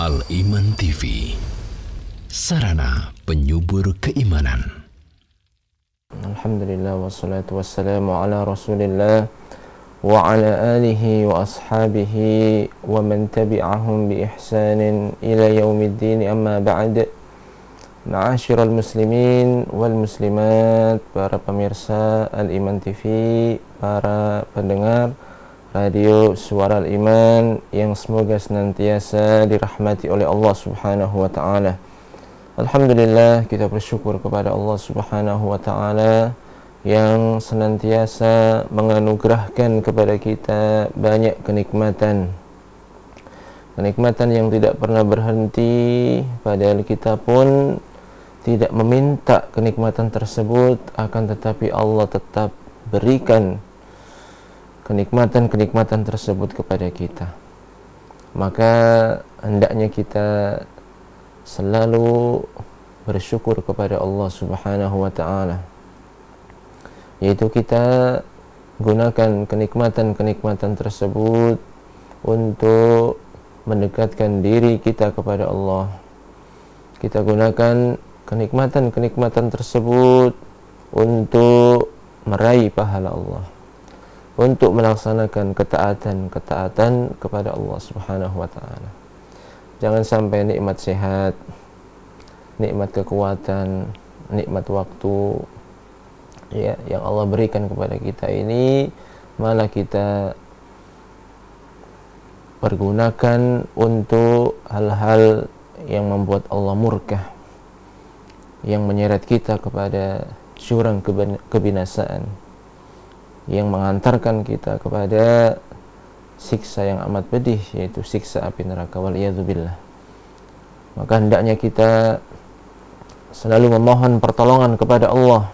Al-Iman TV, sarana penyubur keimanan. Alhamdulillah wassalatu wassalamu ala Rasulillah wa ala alihi wa ashabihi wa man tabi'ahum bi ihsanin ila yaumiddin, amma ba'd. Ma'asyiral muslimin wal muslimat, para pemirsa Al-Iman TV, para pendengar radio Suara Al-Iman yang semoga senantiasa dirahmati oleh Allah Subhanahu wa taala. Alhamdulillah, kita bersyukur kepada Allah Subhanahu wa taala yang senantiasa menganugerahkan kepada kita banyak kenikmatan. Kenikmatan yang tidak pernah berhenti, padahal kita pun tidak meminta kenikmatan tersebut, akan tetapi Allah tetap berikan kenikmatan-kenikmatan tersebut kepada kita. Maka hendaknya kita selalu bersyukur kepada Allah Subhanahu wa taala, yaitu kita gunakan kenikmatan-kenikmatan tersebut untuk mendekatkan diri kita kepada Allah. Kita gunakan kenikmatan-kenikmatan tersebut untuk meraih pahala Allah, untuk melaksanakan ketaatan kepada Allah Subhanahu wa taala. Jangan sampai nikmat sehat, nikmat kekuatan, nikmat waktu ya yang Allah berikan kepada kita ini malah kita pergunakan untuk hal-hal yang membuat Allah murka, yang menyeret kita kepada jurang kebinasaan, yang mengantarkan kita kepada siksa yang amat pedih, yaitu siksa api neraka, waliyadzubillah. Maka hendaknya kita selalu memohon pertolongan kepada Allah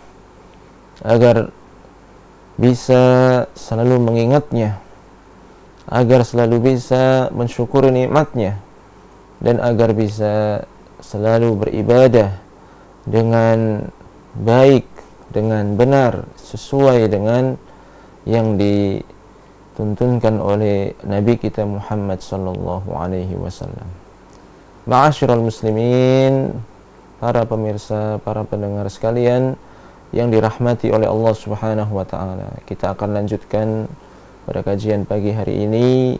agar bisa selalu mengingatnya, agar selalu bisa mensyukuri nikmatnya, dan agar bisa selalu beribadah dengan baik, dengan benar, sesuai dengan yang dituntunkan oleh Nabi kita Muhammad sallallahu alaihi wasallam. Ma'asyiral muslimin, para pemirsa, para pendengar sekalian yang dirahmati oleh Allah Subhanahu wa taala. Kita akan lanjutkan pada kajian pagi hari ini,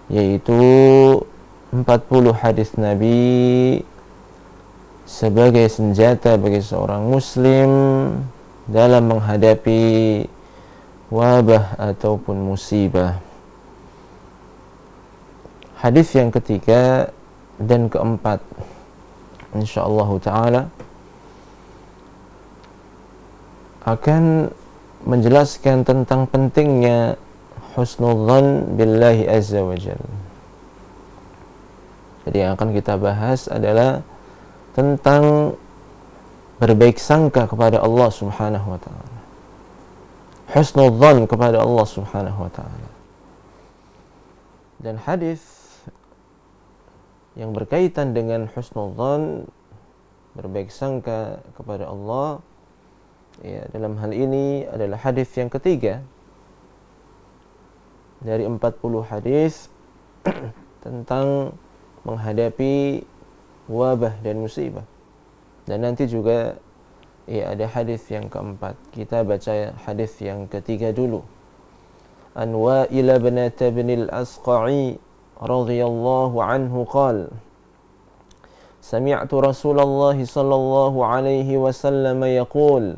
yaitu 40 hadis Nabi sebagai senjata bagi seorang muslim dalam menghadapi wabah ataupun musibah. Hadis yang ketiga dan keempat insyaallah taala akan menjelaskan tentang pentingnya husnudzan billahi azza wa jalla. Jadi yang akan kita bahas adalah tentang berbaik sangka kepada Allah Subhanahu wa taala. Husnudzan kepada Allah Subhanahu wa taala. Dan hadis yang berkaitan dengan husnudzan, berbaik sangka kepada Allah, ya, dalam hal ini adalah hadis yang ketiga dari 40 hadis tentang menghadapi wabah dan musibah. Dan nanti juga ya ada hadis yang keempat. Kita baca hadis yang ketiga dulu. An Wa'il bin al-Asqa'i radhiyallahu anhu qala sami'tu Rasulullah sallallahu alaihi wasallam yaqul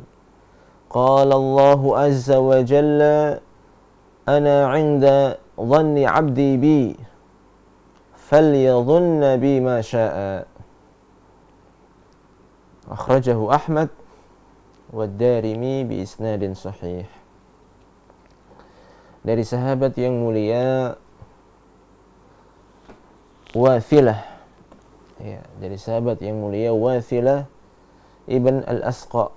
qala Allah azza wa jalla ana 'inda dhanni 'abdi bi falyadhunna bi ma syaa. Akhrajahu Ahmad wa Ad-Darimi bi isnadin sahih. Dari sahabat yang mulia Wathilah, ya, dari sahabat yang mulia Wathilah ibn al-Asqa,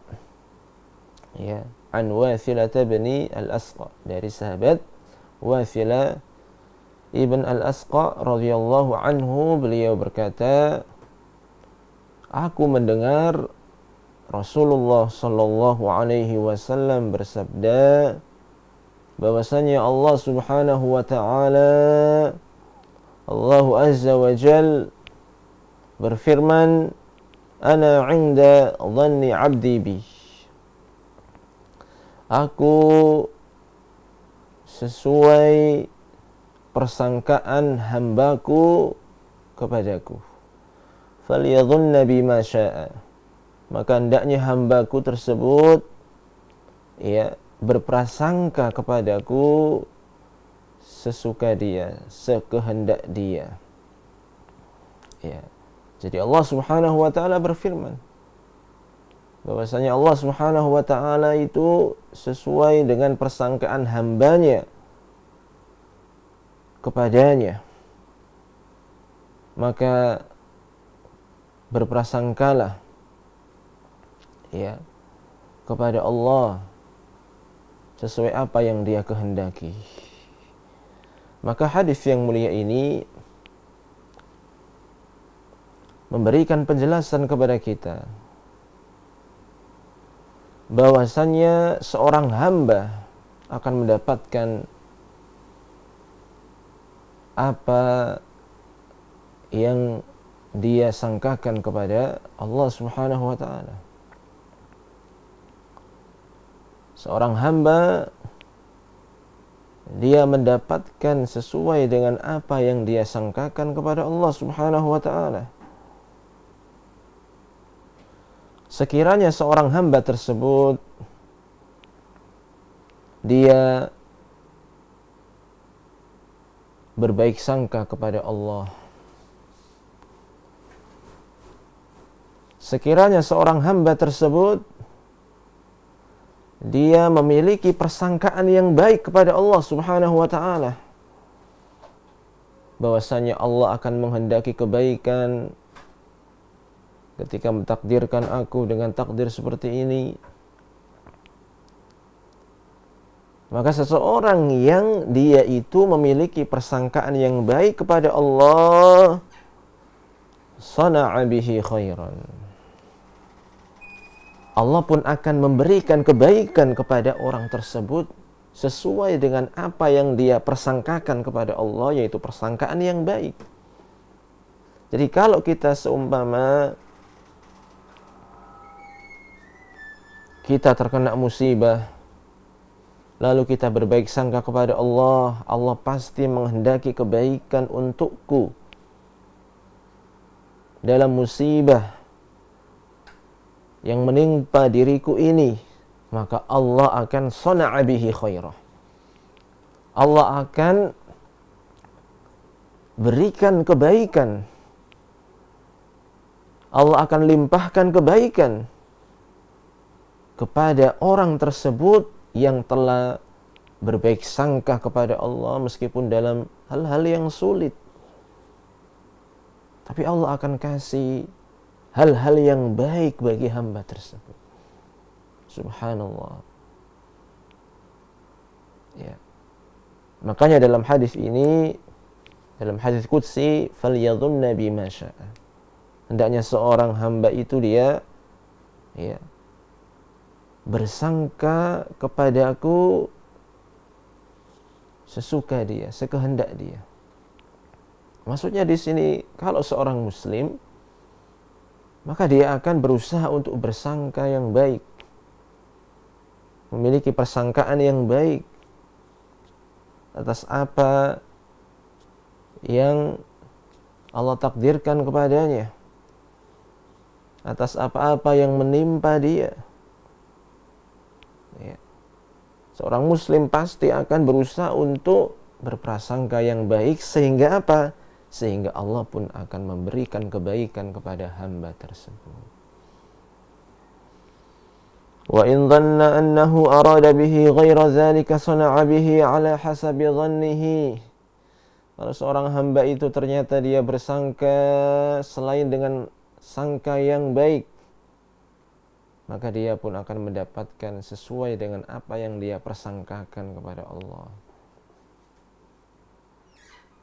ya, an Wathilah bin al-Asqa, dari sahabat Wathilah ibn al-Asqa radhiyallahu anhu, beliau berkata, aku mendengar Rasulullah sallallahu alaihi wasallam bersabda bahwasanya Allah Subhanahu wa taala, Allah Azza wa Jal berfirman, "Ana 'inda dhanni 'abdi bi." Aku sesuai persangkaan hambaku kepadaku. Falyadhunna bima syaa. Maka hendaknya hambaku tersebut berprasangka kepadaku sesuka dia, sekehendak dia. Jadi Allah Subhanahu wa taala berfirman bahwasanya Allah Subhanahu wa taala itu sesuai dengan persangkaan hambanya kepadanya. Maka berprasangkalah kepada Allah sesuai apa yang dia kehendaki. Maka hadis yang mulia ini memberikan penjelasan kepada kita bahwasannya seorang hamba akan mendapatkan apa yang dia sangkakan kepada Allah Subhanahu wa taala. Seorang hamba dia mendapatkan sesuai dengan apa yang dia sangkakan kepada Allah Subhanahu wa taala. Sekiranya seorang hamba tersebut dia berbaik sangka kepada Allah, sekiranya seorang hamba tersebut dia memiliki persangkaan yang baik kepada Allah Subhanahu wa taala, bahwasanya Allah akan menghendaki kebaikan ketika mentakdirkan aku dengan takdir seperti ini, maka seseorang yang dia itu memiliki persangkaan yang baik kepada Allah, sana'a bihi khairan, Allah pun akan memberikan kebaikan kepada orang tersebut sesuai dengan apa yang dia persangkakan kepada Allah, yaitu persangkaan yang baik. Jadi kalau kita seumpama kita terkena musibah, lalu kita berbaik sangka kepada Allah, Allah pasti menghendaki kebaikan untukku dalam musibah yang menimpa diriku ini, maka Allah akan sana'a bihi khairah. Allah akan berikan kebaikan. Allah akan limpahkan kebaikan kepada orang tersebut yang telah berbaik sangka kepada Allah meskipun dalam hal-hal yang sulit. Tapi Allah akan kasih hal-hal yang baik bagi hamba tersebut. Subhanallah. Makanya dalam hadis ini, dalam hadis qudsi, falyadhunna bima syaa. Hendaknya seorang hamba itu dia bersangka kepadaku sesuka dia, sekehendak dia. Maksudnya di sini kalau seorang muslim, maka dia akan berusaha untuk bersangka yang baik, memiliki persangkaan yang baik atas apa yang Allah takdirkan kepadanya, atas apa-apa yang menimpa dia. Seorang muslim pasti akan berusaha untuk berprasangka yang baik, sehingga apa? Sehingga Allah pun akan memberikan kebaikan kepada hamba tersebut. Wa in dhanna annahu arada bihi ghaira dzalika sana'a bihi ala hasabi dhannihi. Kalau seorang hamba itu ternyata dia bersangka selain dengan sangka yang baik, maka dia pun akan mendapatkan sesuai dengan apa yang dia persangkakan kepada Allah.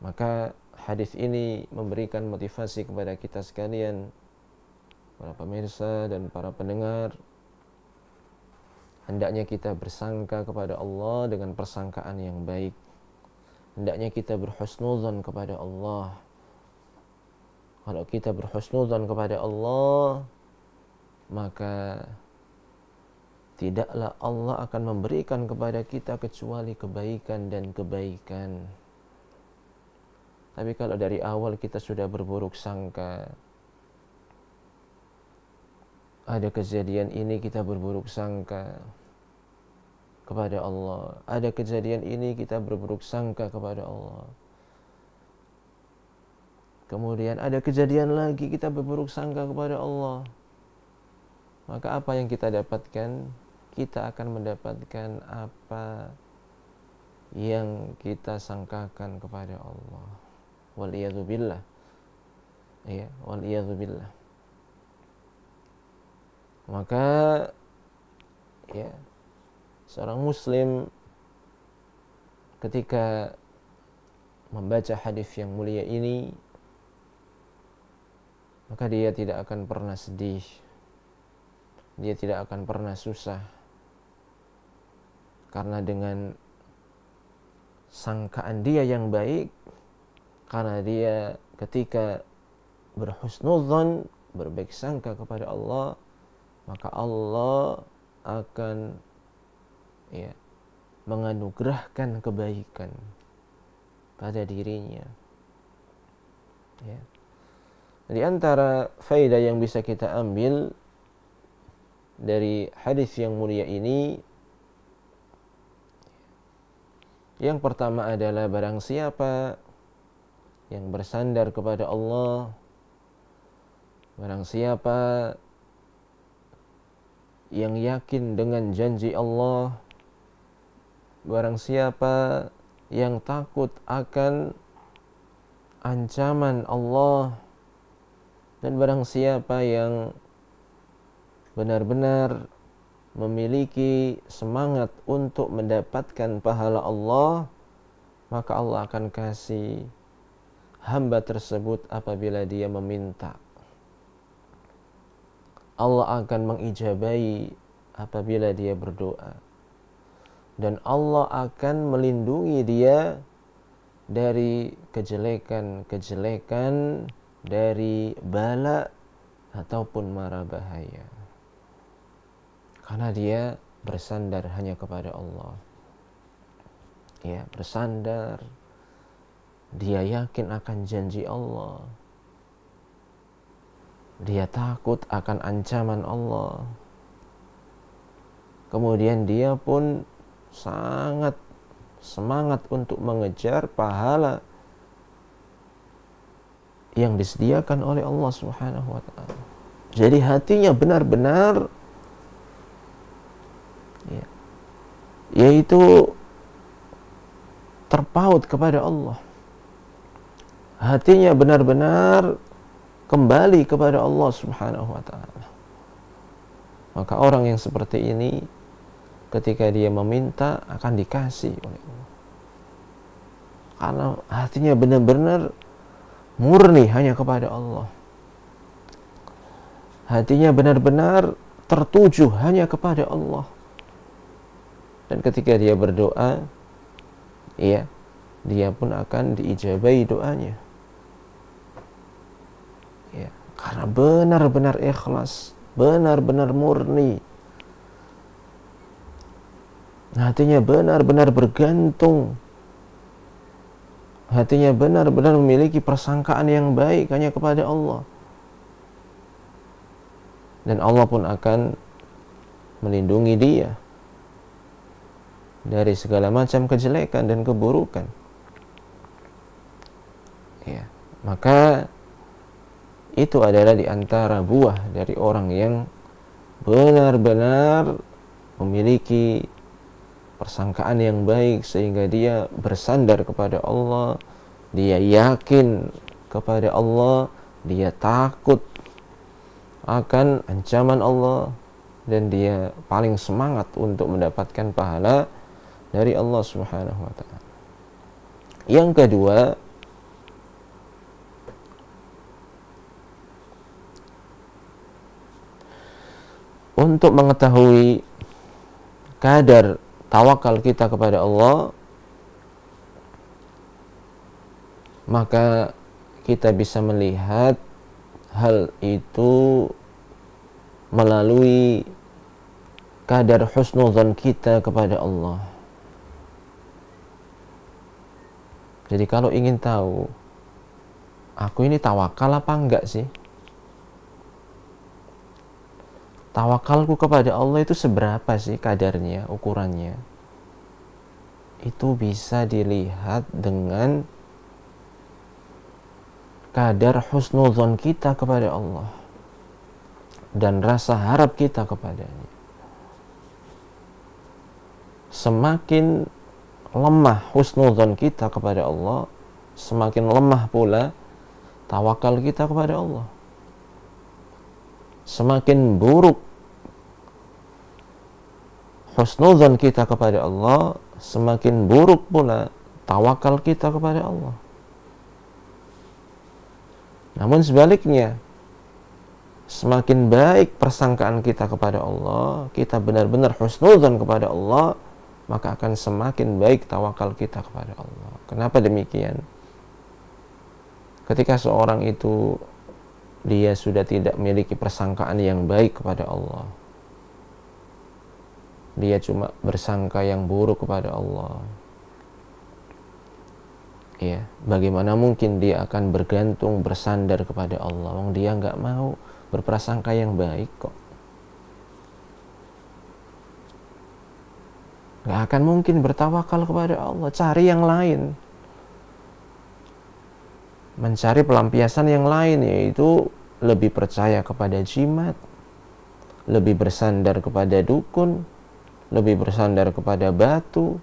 Maka hadis ini memberikan motivasi kepada kita sekalian, para pemirsa dan para pendengar. Hendaknya kita bersangka kepada Allah dengan persangkaan yang baik. Hendaknya kita berhusnudzon kepada Allah. Kalau kita berhusnudzon kepada Allah, maka tidaklah Allah akan memberikan kepada kita kecuali kebaikan dan kebaikan. Tapi kalau dari awal kita sudah berburuk sangka, ada kejadian ini kita berburuk sangka kepada Allah, ada kejadian ini kita berburuk sangka kepada Allah, kemudian ada kejadian lagi kita berburuk sangka kepada Allah, maka apa yang kita dapatkan? Kita akan mendapatkan apa yang kita sangkakan kepada Allah. Waliyadzubillah. Ya, waliyadzubillah. Maka ya, seorang muslim ketika membaca hadis yang mulia ini, maka dia tidak akan pernah sedih, dia tidak akan pernah susah, karena dengan sangkaan dia yang baik, karena dia ketika berhusnudzon, berbaik sangka kepada Allah, maka Allah akan menganugerahkan kebaikan pada dirinya. Ya. Di antara faedah yang bisa kita ambil dari hadis yang mulia ini, yang pertama adalah barang siapa yang bersandar kepada Allah, barang siapa yang yakin dengan janji Allah, barang siapa yang takut akan ancaman Allah, dan barang siapa yang benar-benar memiliki semangat untuk mendapatkan pahala Allah, maka Allah akan kasih hamba tersebut apabila dia meminta. Allah akan mengijabahi apabila dia berdoa. Dan Allah akan melindungi dia dari kejelekan-kejelekan, dari bala ataupun mara bahaya. Karena dia bersandar hanya kepada Allah. Ya, bersandar. Dia yakin akan janji Allah. Dia takut akan ancaman Allah. Kemudian dia pun sangat semangat untuk mengejar pahala yang disediakan oleh Allah Subhanahu wa taala. Jadi hatinya benar-benar yaitu terpaut kepada Allah. Hatinya benar-benar kembali kepada Allah Subhanahu wa taala. Maka orang yang seperti ini ketika dia meminta akan dikasih oleh Allah. Karena hatinya benar-benar murni hanya kepada Allah. Hatinya benar-benar tertuju hanya kepada Allah. Dan ketika dia berdoa, dia pun akan diijabahi doanya. Ya, karena benar-benar ikhlas, benar-benar murni. Hatinya benar-benar bergantung. Hatinya benar-benar memiliki persangkaan yang baik hanya kepada Allah. Dan Allah pun akan melindungi dia dari segala macam kejelekan dan keburukan. Ya, maka itu adalah di antara buah dari orang yang benar-benar memiliki persangkaan yang baik, sehingga dia bersandar kepada Allah, dia yakin kepada Allah, dia takut akan ancaman Allah, dan dia paling semangat untuk mendapatkan pahala dari Allah Subhanahu wa taala. Yang kedua, untuk mengetahui kadar tawakal kita kepada Allah, maka kita bisa melihat hal itu melalui kadar husnudzon kita kepada Allah. Jadi kalau ingin tahu, aku ini tawakal apa enggak sih? Tawakalku kepada Allah itu seberapa sih kadarnya, ukurannya? Itu bisa dilihat dengan kadar husnudzon kita kepada Allah dan rasa harap kita kepadanya. Semakin lemah husnudzon kita kepada Allah, semakin lemah pula tawakal kita kepada Allah. Semakin buruk husnudzon kita kepada Allah, semakin buruk pula tawakal kita kepada Allah. Namun sebaliknya, semakin baik persangkaan kita kepada Allah, kita benar-benar husnudzon kepada Allah, maka akan semakin baik tawakal kita kepada Allah. Kenapa demikian? Ketika seorang itu dia sudah tidak memiliki persangkaan yang baik kepada Allah, dia cuma bersangka yang buruk kepada Allah, ya, bagaimana mungkin dia akan bergantung, bersandar kepada Allah? Wong dia nggak mau berprasangka yang baik kok. Nggak akan mungkin bertawakal kepada Allah. Cari yang lain, mencari pelampiasan yang lain, yaitu lebih percaya kepada jimat, lebih bersandar kepada dukun, lebih bersandar kepada batu,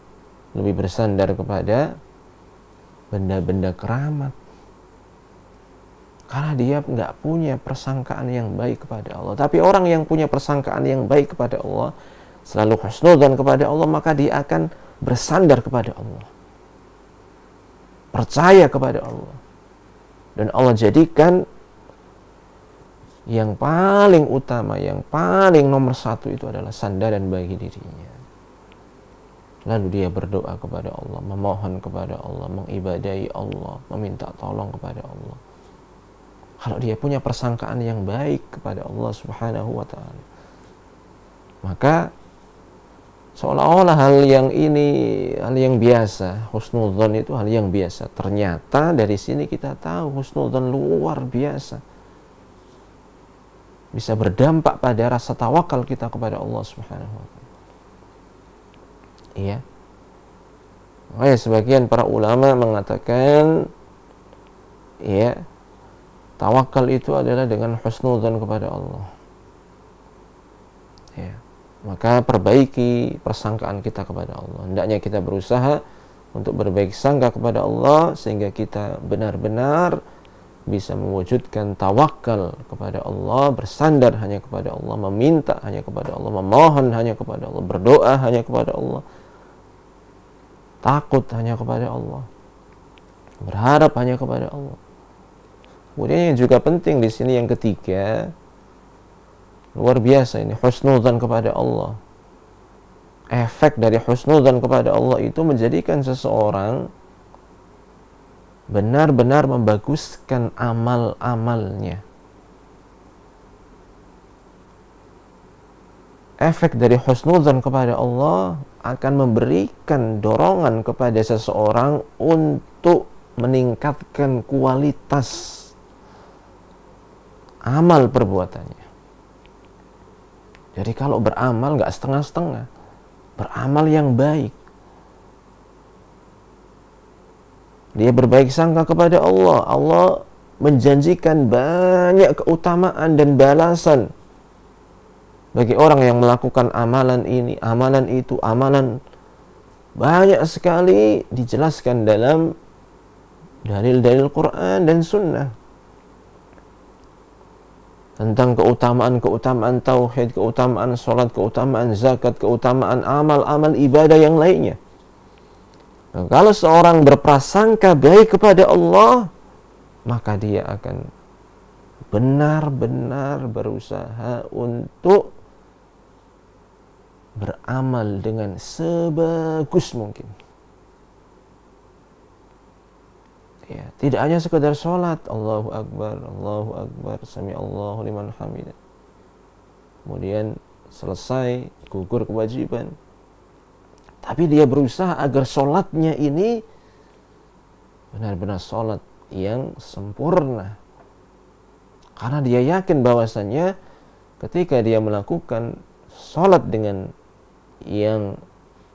lebih bersandar kepada benda-benda keramat. Karena dia nggak punya persangkaan yang baik kepada Allah. Tapi orang yang punya persangkaan yang baik kepada Allah, selalu husnudzon kepada Allah, maka dia akan bersandar kepada Allah, percaya kepada Allah, dan Allah jadikan yang paling utama, yang paling nomor satu itu adalah sandaran bagi dirinya. Lalu dia berdoa kepada Allah, memohon kepada Allah, mengibadahi Allah, meminta tolong kepada Allah. Kalau dia punya persangkaan yang baik kepada Allah Subhanahu wa ta'ala, maka seolah-olah hal yang ini hal yang biasa, husnudzon itu hal yang biasa. Ternyata dari sini kita tahu husnudzon luar biasa, bisa berdampak pada rasa tawakal kita kepada Allah Subhanahu wa ta'ala. Iya. Sebagian para ulama mengatakan, ya, tawakal itu adalah dengan husnudzon kepada Allah. Ya. Maka perbaiki persangkaan kita kepada Allah. Hendaknya kita berusaha untuk berbaik sangka kepada Allah, sehingga kita benar-benar bisa mewujudkan tawakal kepada Allah, bersandar hanya kepada Allah, meminta hanya kepada Allah, memohon hanya kepada Allah, berdoa hanya kepada Allah, takut hanya kepada Allah, berharap hanya kepada Allah. Kemudian yang juga penting di sini yang ketiga, luar biasa ini, husnudzon kepada Allah. Efek dari husnudzon kepada Allah itu menjadikan seseorang benar-benar membaguskan amal-amalnya. Efek dari husnudzon kepada Allah akan memberikan dorongan kepada seseorang untuk meningkatkan kualitas amal perbuatannya. Jadi kalau beramal nggak setengah-setengah, beramal yang baik. Dia berbaik sangka kepada Allah. Allah menjanjikan banyak keutamaan dan balasan bagi orang yang melakukan amalan ini, amalan itu, amalan. Banyak sekali dijelaskan dalam dalil-dalil Quran dan Sunnah tentang keutamaan-keutamaan tauhid, keutamaan sholat, keutamaan zakat, keutamaan amal-amal ibadah yang lainnya. Nah, kalau seorang berprasangka baik kepada Allah, maka dia akan benar-benar berusaha untuk beramal dengan sebagus mungkin. Ya, tidak hanya sekedar sholat, Allahu Akbar, sami Allahu liman hamidah. Kemudian selesai, gugur kewajiban. Tapi dia berusaha agar sholatnya ini benar-benar sholat yang sempurna. Karena dia yakin bahwasannya ketika dia melakukan sholat dengan yang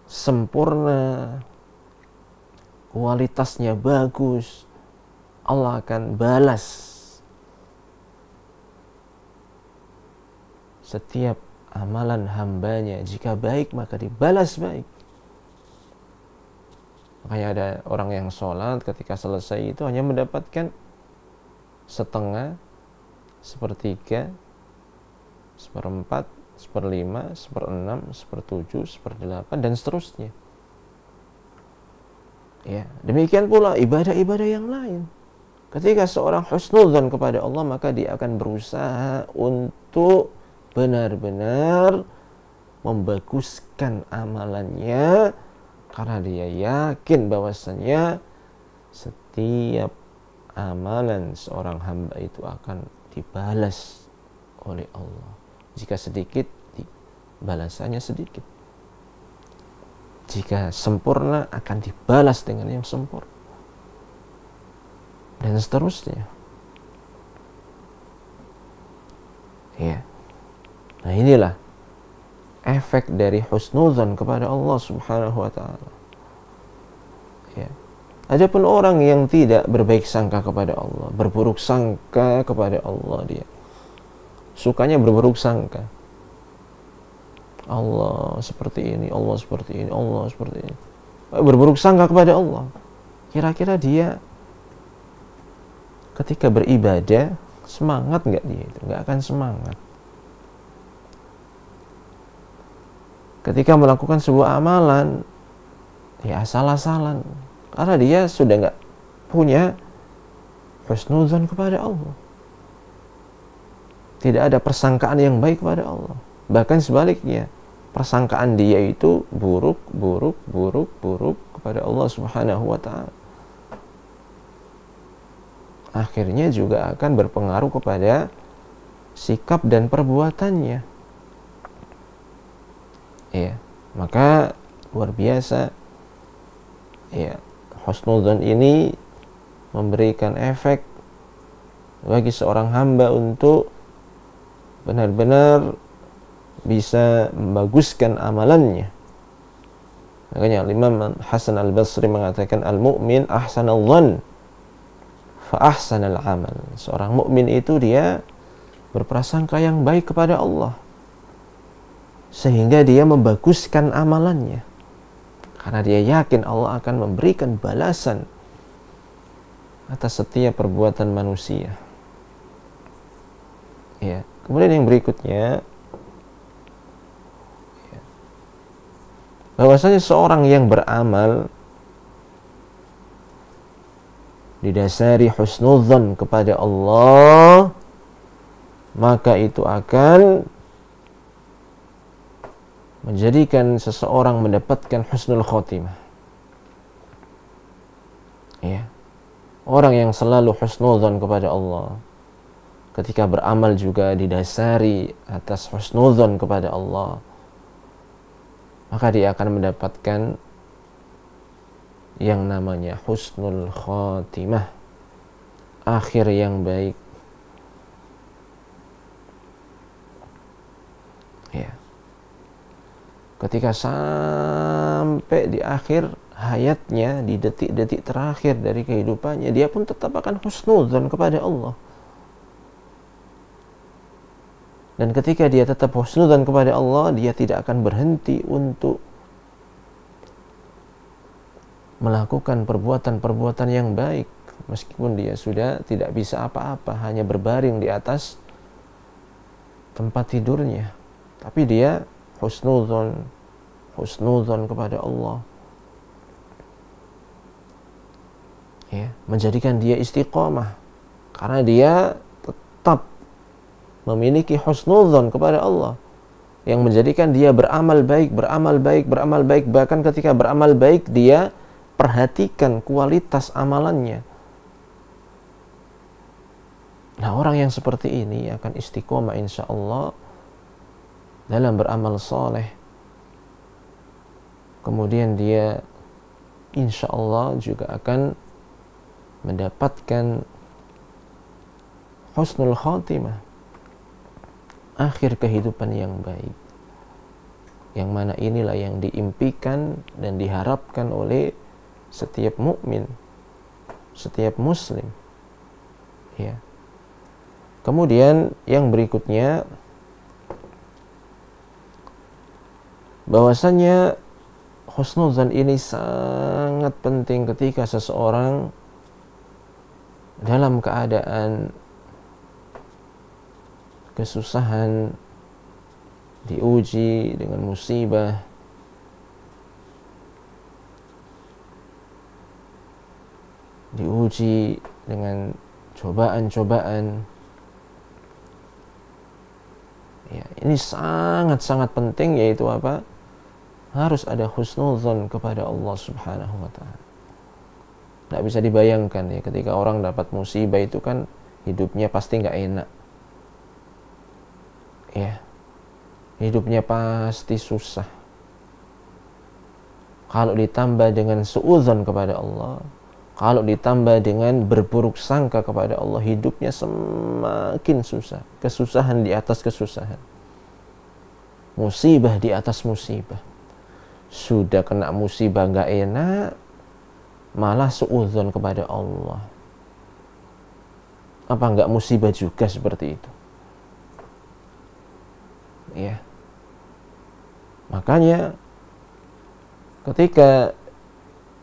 sempurna, kualitasnya bagus, Allah akan balas setiap amalan hambanya. Jika baik maka dibalas baik. Makanya ada orang yang sholat ketika selesai itu hanya mendapatkan setengah, sepertiga, seperempat, seperlima, seperenam, sepertujuh, seperdelapan, dan seterusnya. Ya, demikian pula ibadah-ibadah yang lain. Ketika seorang husnudzan kepada Allah, maka dia akan berusaha untuk benar-benar membaguskan amalannya, karena dia yakin bahwasanya setiap amalan seorang hamba itu akan dibalas oleh Allah. Jika sedikit, balasannya sedikit. Jika sempurna, akan dibalas dengan yang sempurna. Dan seterusnya. Ya. Nah, inilah efek dari husnudzan kepada Allah Subhanahu wa taala. Ya. Adapun orang yang tidak berbaik sangka kepada Allah, berburuk sangka kepada Allah, dia sukanya berburuk sangka. Allah seperti ini, Allah seperti ini, Allah seperti ini. Berburuk sangka kepada Allah. Kira-kira dia ketika beribadah semangat nggak dia itu? Nggak akan semangat. Ketika melakukan sebuah amalan, ya asal-asalan. Karena dia sudah nggak punya husnudzan kepada Allah. Tidak ada persangkaan yang baik kepada Allah. Bahkan sebaliknya, persangkaan dia itu buruk kepada Allah Subhanahu wa taala. Akhirnya juga akan berpengaruh kepada sikap dan perbuatannya. Ya, maka luar biasa. Ya, husnudzan ini memberikan efek bagi seorang hamba untuk benar-benar bisa membaguskan amalannya. Makanya Imam Hasan Al-Basri mengatakan al-mu'min ahsanal dhann fa ahsanal amal. Seorang mukmin itu dia berprasangka yang baik kepada Allah sehingga dia membaguskan amalannya. Karena dia yakin Allah akan memberikan balasan atas setiap perbuatan manusia. Ya. Kemudian yang berikutnya, bahwasanya seorang yang beramal didasari husnudzan kepada Allah, maka itu akan menjadikan seseorang mendapatkan husnul khotimah. Ya. Orang yang selalu husnudzan kepada Allah, ketika beramal juga didasari atas husnudzan kepada Allah, maka dia akan mendapatkan yang namanya husnul khotimah, akhir yang baik. Ya. Ketika sampai di akhir hayatnya, di detik-detik terakhir dari kehidupannya, dia pun tetap akan husnudzan kepada Allah. Dan ketika dia tetap husnudzan kepada Allah, dia tidak akan berhenti untuk melakukan perbuatan-perbuatan yang baik, meskipun dia sudah tidak bisa apa-apa, hanya berbaring di atas tempat tidurnya. Tapi dia husnudzan kepada Allah. Ya, menjadikan dia istiqomah karena dia tetap memiliki husnudzan kepada Allah, yang menjadikan dia beramal baik, bahkan ketika beramal baik dia perhatikan kualitas amalannya, Nah, orang yang seperti ini akan istiqomah insya Allah dalam beramal soleh. Kemudian dia insya Allah juga akan mendapatkan husnul khatimah, akhir kehidupan yang baik, yang mana inilah yang diimpikan dan diharapkan oleh setiap mukmin, setiap muslim, ya. Kemudian yang berikutnya, bahwasanya husnuzan ini sangat penting ketika seseorang dalam keadaan kesusahan, diuji dengan musibah, diuji dengan cobaan-cobaan. Ya, ini sangat-sangat penting, yaitu apa? Harus ada husnuzan kepada Allah Subhanahu wa ta'ala. Tidak bisa dibayangkan ya, ketika orang dapat musibah itu kan hidupnya pasti nggak enak. Ya, hidupnya pasti susah. Kalau ditambah dengan suudzon kepada Allah, kalau ditambah dengan berburuk sangka kepada Allah, hidupnya semakin susah. Kesusahan di atas kesusahan, musibah di atas musibah. Sudah kena musibah nggak enak, malah suudzon kepada Allah. Apa nggak musibah juga seperti itu? Ya, makanya ketika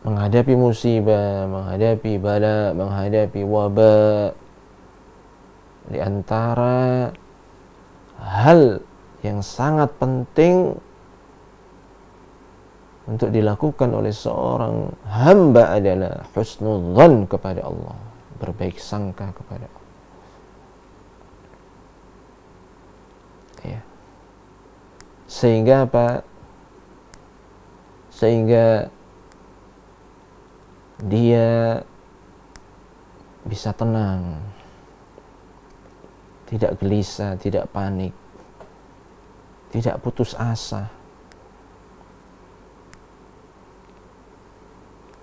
menghadapi musibah, menghadapi bala, menghadapi wabah, di antara hal yang sangat penting untuk dilakukan oleh seorang hamba adalah husnudzan kepada Allah, berbaik sangka kepada Allah. Ya. Sehingga apa? Sehingga dia bisa tenang, tidak gelisah, tidak panik, tidak putus asa,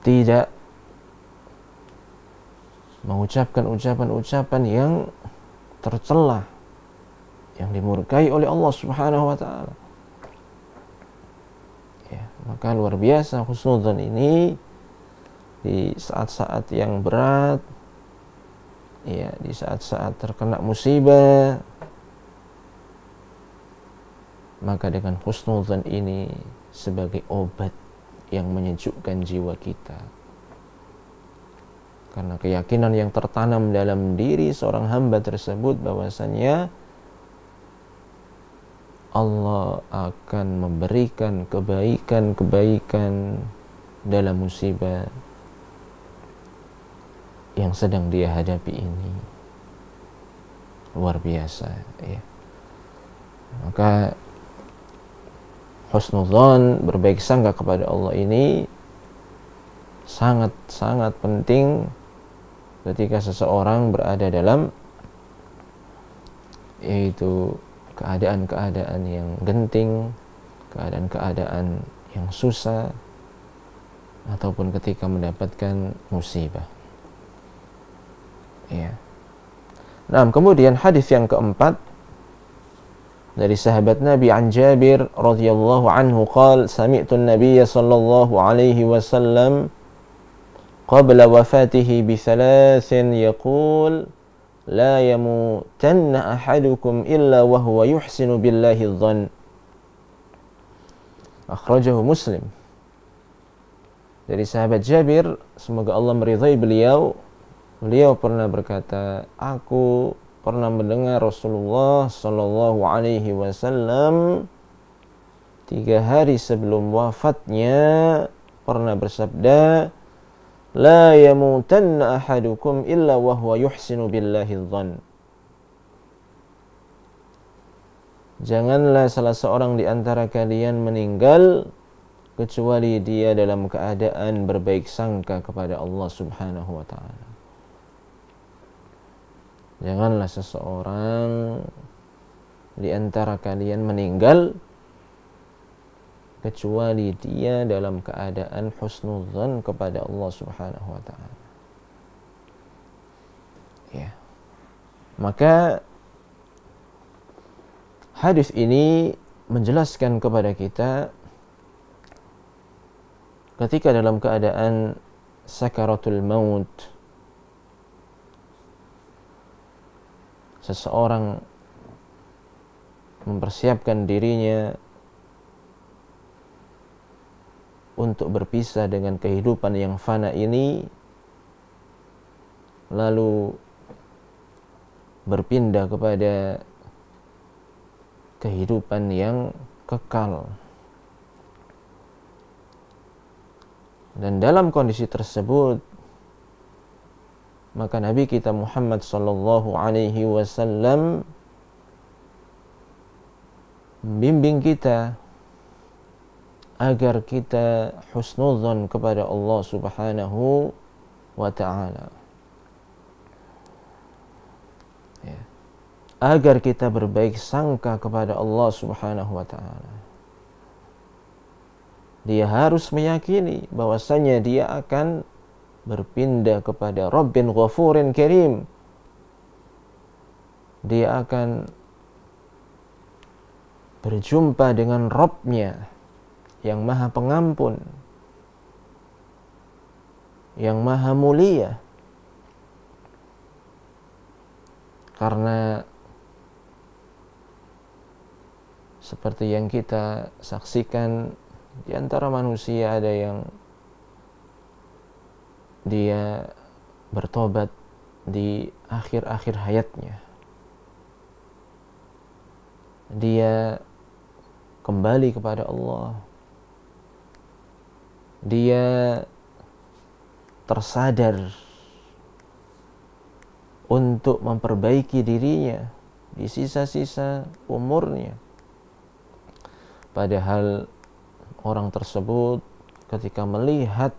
tidak mengucapkan ucapan-ucapan yang tercela, yang dimurkai oleh Allah Subhanahu wa ta'ala. Ya, maka luar biasa husnudzon ini di saat-saat yang berat, ya, di saat-saat terkena musibah, maka dengan husnudzon ini sebagai obat yang menyejukkan jiwa kita. Karena keyakinan yang tertanam dalam diri seorang hamba tersebut bahwasanya Allah akan memberikan kebaikan-kebaikan dalam musibah yang sedang dia hadapi ini. Luar biasa, ya. Maka husnudzon, berbaik sangka kepada Allah ini sangat-sangat penting ketika seseorang berada dalam yaitu keadaan-keadaan yang genting, keadaan-keadaan yang susah, ataupun ketika mendapatkan musibah. Ya. Nah, kemudian hadis yang keempat dari sahabat Nabi an Jabir radhiyallahu anhu qala sami'tu an-nabiy sallallahu alaihi wasallam qabla wafatihi bi thalathin yaqul la yamutanna ahadukum illa wa huwa yuhsinu billahi adh-dhann. Akhrajahu Muslim. Dari sahabat Jabir, semoga Allah meridhai beliau, beliau pernah berkata, aku pernah mendengar Rasulullah sallallahu alaihi wasallam 3 hari sebelum wafatnya pernah bersabda, la yamutanna ahadukum illa wa huwa yuhsinu billahi adh-dhann. Janganlah salah seorang di antara kalian meninggal kecuali dia dalam keadaan berbaik sangka kepada Allah Subhanahu wa ta'ala. Janganlah seseorang di antara kalian meninggal kecuali dia dalam keadaan husnudzan kepada Allah Subhanahu wa taala. Ya. Maka hadis ini menjelaskan kepada kita ketika dalam keadaan sakaratul maut seseorang mempersiapkan dirinya untuk berpisah dengan kehidupan yang fana ini, lalu berpindah kepada kehidupan yang kekal. Dan dalam kondisi tersebut, maka Nabi kita Muhammad sallallahu alaihi wasallam membimbing kita agar kita husnudzon kepada Allah Subhanahu wa taala. Ya. Agar kita berbaik sangka kepada Allah Subhanahu wa taala. Dia harus meyakini bahwasanya dia akan berpindah kepada Rabbin Ghafurin Karim. Dia akan berjumpa dengan Rabb-Nya yang Maha Pengampun, yang Maha Mulia. Karena seperti yang kita saksikan, di antara manusia ada yang dia bertobat di akhir-akhir hayatnya. Dia kembali kepada Allah. Dia tersadar untuk memperbaiki dirinya di sisa-sisa umurnya. Padahal orang tersebut ketika melihat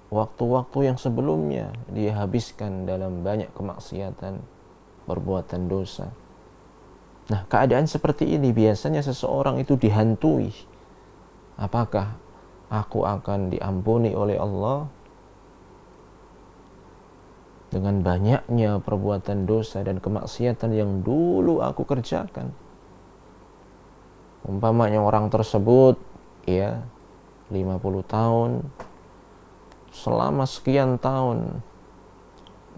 waktu-waktu yang sebelumnya dia habiskan dalam banyak kemaksiatan, perbuatan dosa. Nah, keadaan seperti ini biasanya seseorang itu dihantui. Apakah aku akan diampuni oleh Allah dengan banyaknya perbuatan dosa dan kemaksiatan yang dulu aku kerjakan? Umpamanya orang tersebut ya 50 tahun, selama sekian tahun,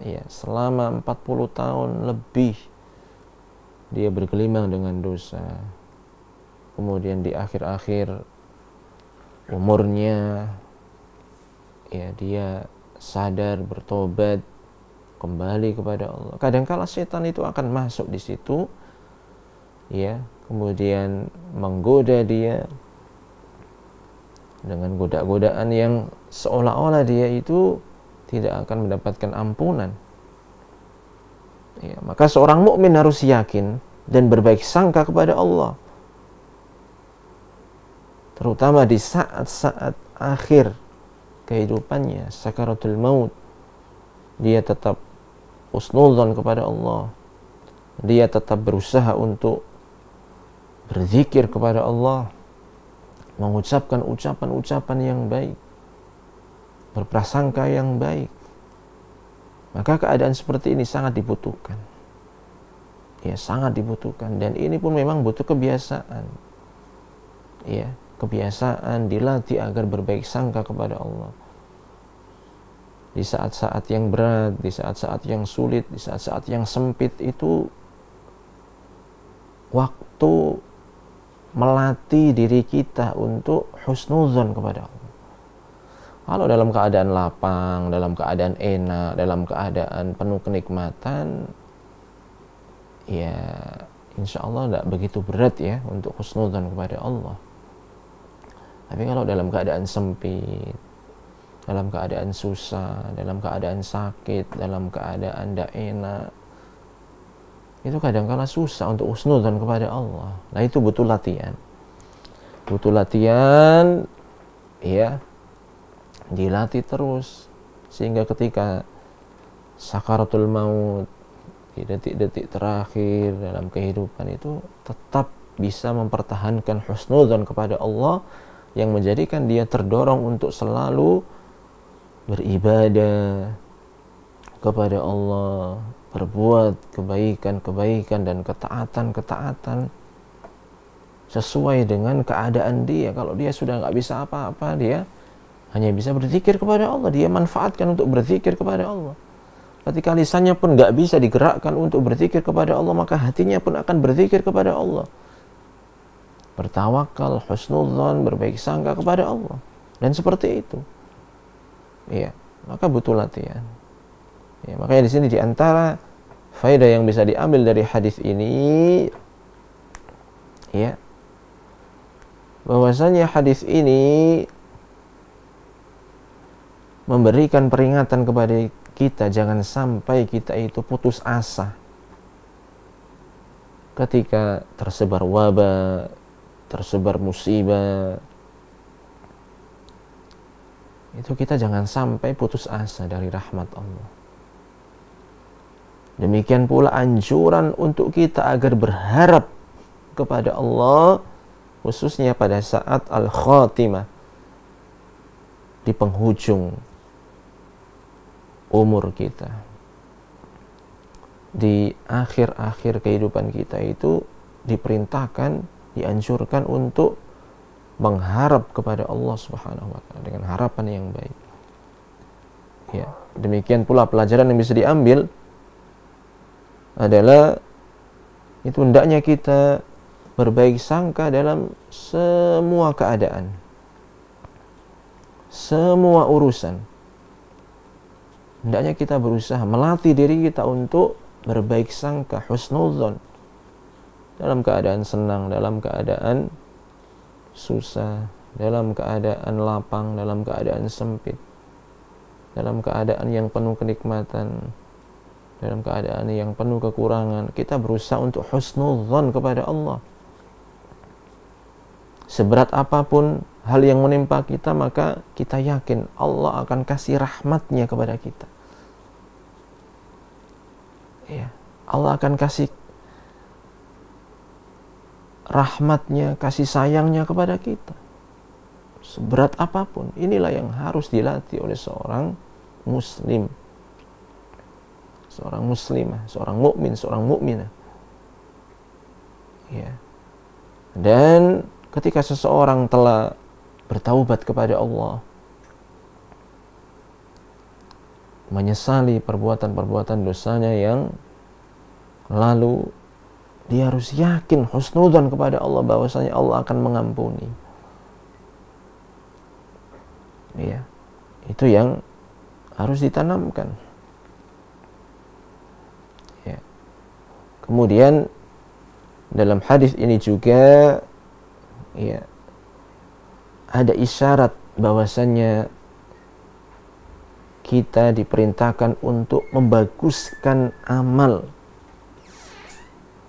ya selama 40 tahun lebih dia bergelimang dengan dosa. Kemudian di akhir-akhir umurnya ya dia sadar, bertobat, kembali kepada Allah. Kadangkala setan itu akan masuk di situ, ya, kemudian menggoda dia dengan goda-godaan yang seolah-olah dia itu tidak akan mendapatkan ampunan. Ya, maka seorang mukmin harus yakin dan berbaik sangka kepada Allah, terutama di saat-saat akhir kehidupannya, sakaratul maut. Dia tetap husnudzon kepada Allah. Dia tetap berusaha untuk berzikir kepada Allah, mengucapkan ucapan-ucapan yang baik, berprasangka yang baik. Maka keadaan seperti ini sangat dibutuhkan. Ya, sangat dibutuhkan. Dan ini pun memang butuh kebiasaan. Ya, kebiasaan dilatih agar berbaik sangka kepada Allah. Di saat-saat yang berat, di saat-saat yang sulit, di saat-saat yang sempit itu waktu melatih diri kita untuk husnudzon kepada Allah. Kalau dalam keadaan lapang, dalam keadaan enak, dalam keadaan penuh kenikmatan, ya insya Allah tidak begitu berat ya untuk husnudzon kepada Allah. Tapi kalau dalam keadaan sempit, dalam keadaan susah, dalam keadaan sakit, dalam keadaan tidak enak, itu kadang-kala susah untuk husnudzon kepada Allah. Nah, itu butuh latihan. Butuh latihan, ya, dilatih terus. Sehingga ketika sakaratul maut, di detik-detik terakhir dalam kehidupan itu tetap bisa mempertahankan husnudzon kepada Allah yang menjadikan dia terdorong untuk selalu beribadah kepada Allah, berbuat kebaikan-kebaikan dan ketaatan-ketaatan sesuai dengan keadaan dia. Kalau dia sudah nggak bisa apa-apa, dia hanya bisa berzikir kepada Allah. Dia manfaatkan untuk berzikir kepada Allah. Ketika lisannya pun nggak bisa digerakkan untuk berzikir kepada Allah, maka hatinya pun akan berzikir kepada Allah. Bertawakal, husnudzon, berbaik sangka kepada Allah. Dan seperti itu. Iya, maka butuh latihan. Ya, makanya di sini di antara faedah yang bisa diambil dari hadis ini, ya, bahwasanya hadis ini memberikan peringatan kepada kita jangan sampai kita itu putus asa ketika tersebar wabah, tersebar musibah. Itu kita jangan sampai putus asa dari rahmat Allah. Demikian pula anjuran untuk kita agar berharap kepada Allah, khususnya pada saat al-khatimah, di penghujung umur kita, di akhir-akhir kehidupan kita itu diperintahkan, dianjurkan untuk mengharap kepada Allah Subhanahu wa taala dengan harapan yang baik. Ya, demikian pula pelajaran yang bisa diambil adalah itu hendaknya kita berbaik sangka dalam semua keadaan, semua urusan. Hendaknya kita berusaha melatih diri kita untuk berbaik sangka, husnudzon, dalam keadaan senang, dalam keadaan susah, dalam keadaan lapang, dalam keadaan sempit, dalam keadaan yang penuh kenikmatan, dalam keadaan yang penuh kekurangan. Kita berusaha untuk husnudzon kepada Allah. Seberat apapun hal yang menimpa kita, maka kita yakin Allah akan kasih rahmatnya kepada kita. Ya, Allah akan kasih rahmatnya, kasih sayangnya kepada kita. Seberat apapun, inilah yang harus dilatih oleh seorang muslim, seorang muslimah, seorang mukmin, seorang mukminah. Ya. Dan ketika seseorang telah bertaubat kepada Allah, menyesali perbuatan-perbuatan dosanya yang lalu, dia harus yakin husnudzon kepada Allah bahwasanya Allah akan mengampuni. Ya, itu yang harus ditanamkan. Ya. Kemudian dalam hadis ini juga, ya, ada isyarat bahwasanya kita diperintahkan untuk membaguskan amal,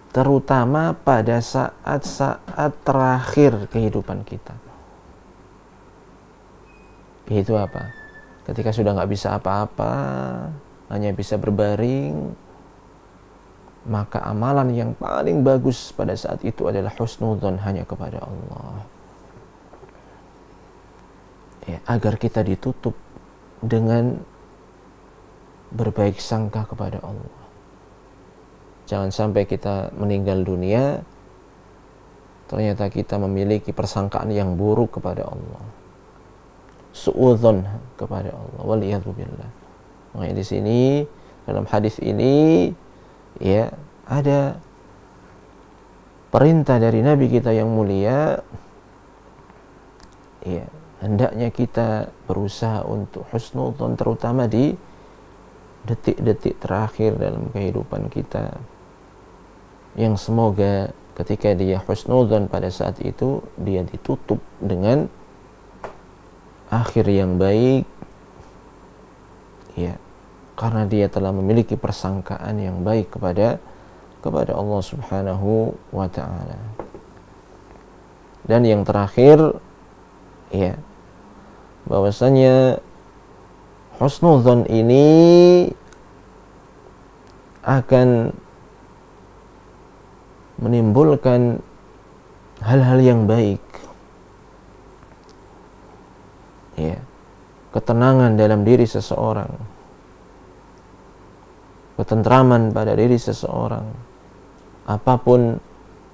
terutama pada saat-saat terakhir kehidupan kita. Itu apa? Ketika sudah nggak bisa apa-apa, hanya bisa berbaring, maka amalan yang paling bagus pada saat itu adalah husnudzon hanya kepada Allah. Ya, agar kita ditutup dengan berbaik sangka kepada Allah. Jangan sampai kita meninggal dunia ternyata kita memiliki persangkaan yang buruk kepada Allah, suudzon kepada Allah, waliyadzubillah. Makanya di sini dalam hadis ini, ya, ada perintah dari Nabi kita yang mulia, ya, hendaknya kita berusaha untuk husnudzon terutama di detik-detik terakhir dalam kehidupan kita, yang semoga ketika dia husnudzon pada saat itu dia ditutup dengan akhir yang baik, ya, karena dia telah memiliki persangkaan yang baik kepada Allah Subhanahu wa ta'ala. Dan yang terakhir, ya, bahwasanya husnudzon ini akan menimbulkan hal-hal yang baik, ya, ketenangan dalam diri seseorang, ketentraman pada diri seseorang. Apapun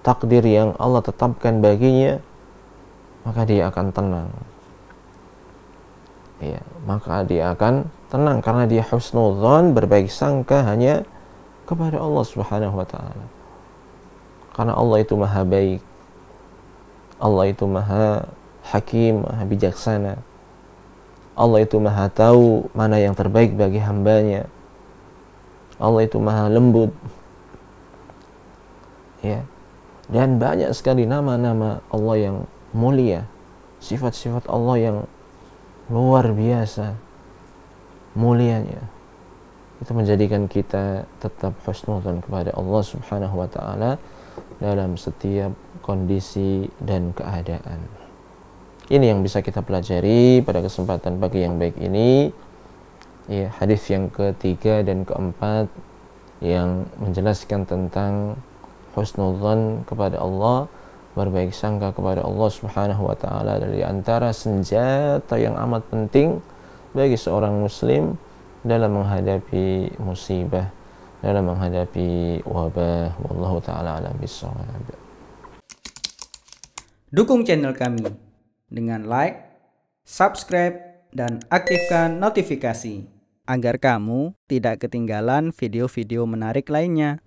takdir yang Allah tetapkan baginya, maka dia akan tenang. Ya, maka dia akan tenang karena dia husnudzon, berbaik sangka hanya kepada Allah Subhanahu wa taala. Karena Allah itu maha baik. Allah itu maha hakim, maha bijaksana. Allah itu maha tahu mana yang terbaik bagi hambanya. Allah itu maha lembut. Ya. Dan banyak sekali nama-nama Allah yang mulia, sifat-sifat Allah yang luar biasa mulianya. Itu menjadikan kita tetap husnudzon kepada Allah Subhanahu wa taala dalam setiap kondisi dan keadaan. Ini yang bisa kita pelajari pada kesempatan pagi yang baik ini. Ya, hadis yang ketiga dan keempat yang menjelaskan tentang husnudzon kepada Allah, berbaik sangka kepada Allah Subhanahu wa taala, dari antara senjata yang amat penting bagi seorang muslim dalam menghadapi musibah, dalam menghadapi wabah. Wallahu taala a'lam bissawab. Dukung channel kami dengan like, subscribe, dan aktifkan notifikasi agar kamu tidak ketinggalan video-video menarik lainnya.